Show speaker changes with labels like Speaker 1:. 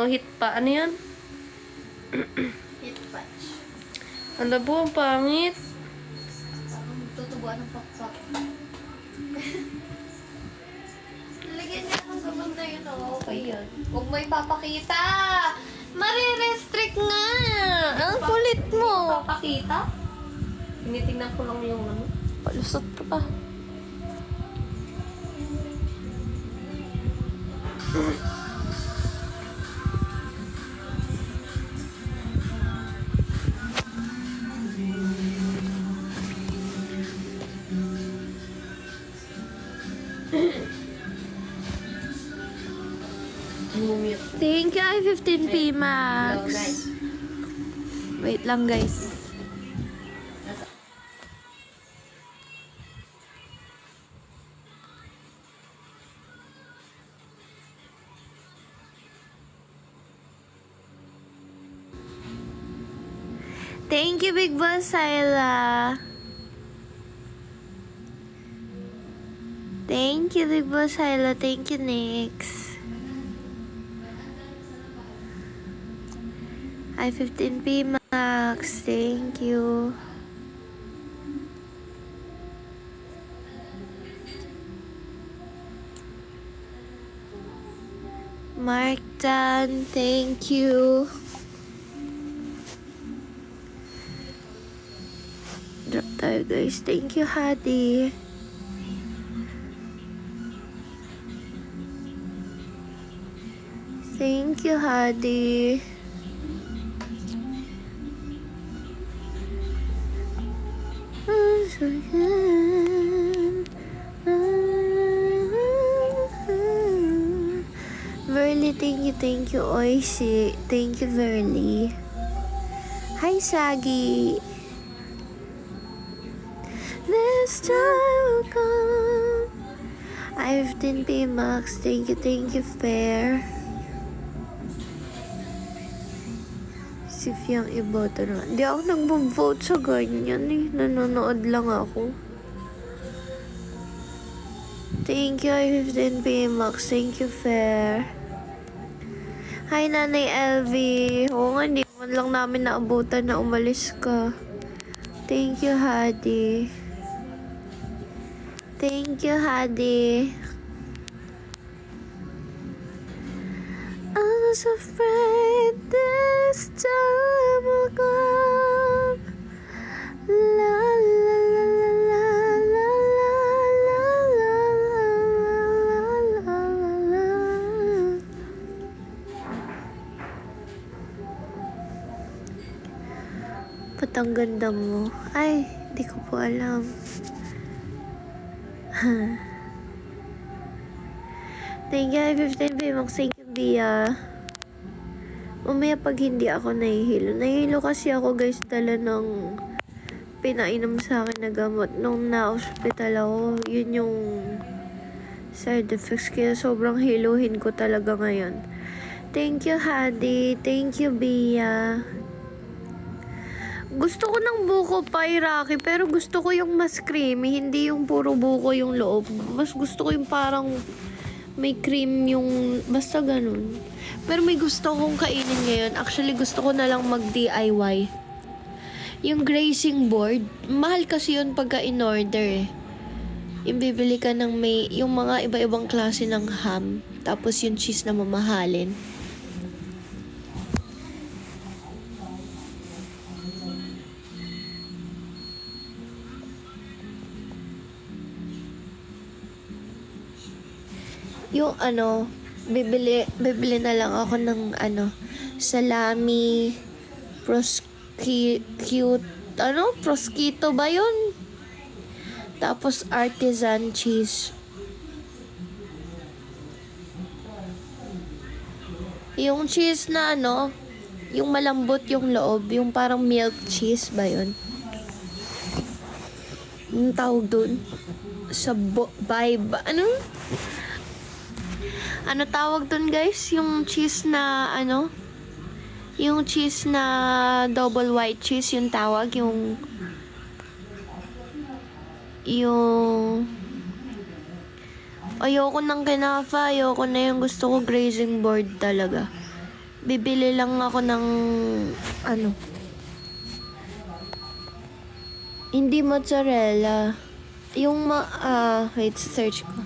Speaker 1: hit pa. Ano yan?
Speaker 2: Hit patch.
Speaker 1: Ano po, ang pangit.
Speaker 2: Parang tutubuan ng pakpak. Lagyan niya ako sa banda yun. Okay yun. Huwag mo ipapakita! Marirestrict nga! Ang kulit mo!
Speaker 1: Papakita? Tinitingnan ko lang yung ano.
Speaker 2: Palusot ka pa. Thank you, I-15P Max.
Speaker 1: Hello, guys.
Speaker 2: Wait lang, guys. Thank you, Big Boss Hyla. Thank you, Big Boss Hyla. Thank you, Nix. I-15P Max. Thank you. Mark Tan. Thank you. Drop tayo, guys. Thank you, Hadi. Thank you, Hadi. Verly, thank you, Oishi. Thank you, Verly. Hi, Sagi. This time will come. I-15P Max. Thank you, Fair. Si Fiang iboto na. Hindi ako nag-vote sa ganyan eh. Nanonood lang ako. Thank you, I-15P Max. Thank you, Fair. Hi, Nanay LV. Oo nga, hindi man lang namin naabutan na umalis ka. Thank you, Hadi. Thank you, Hadi. I was afraid this time will come. La la la la la la la la la la la la. Ba't ang ganda mo? Ay, di ko po alam. Thank you, 15 Max. Thank you, Bia. Mamaya pag hindi ako nahihilo. Nahihilo kasi ako, guys, dala ng pinainom sa akin na gamot. Nung na-hospital ako, yun yung side effects. Kaya sobrang hiluhin ko talaga ngayon. Thank you, Hadi. Thank you, Bia. Gusto ko ng buko pie, Rocky, pero gusto ko yung mas creamy, hindi yung puro buko yung loob. Mas gusto ko yung parang may cream yung, basta ganun. Pero may gusto kong kainin ngayon. Actually, gusto ko na lang mag-DIY. Yung grazing board, mahal kasi yun pagka in-order eh. Yung bibili ka ng may, yung mga iba-ibang klase ng ham, tapos yung cheese na mamahalin. Yung ano, bibili na lang ako ng ano, salami, prosciutto ba yun? Tapos artisan cheese. Yung cheese na ano, yung malambot yung loob, yung parang milk cheese ba yun? Yung tawag dun? Sa vibe, ano tawag dun, guys? Yung cheese na ano? Yung cheese na double white cheese yung tawag, yung ayoko ng kinafa, ayoko na yung gusto ko grazing board talaga. Bibili lang ako ng ano. Hindi mozzarella. Yung wait, search ko.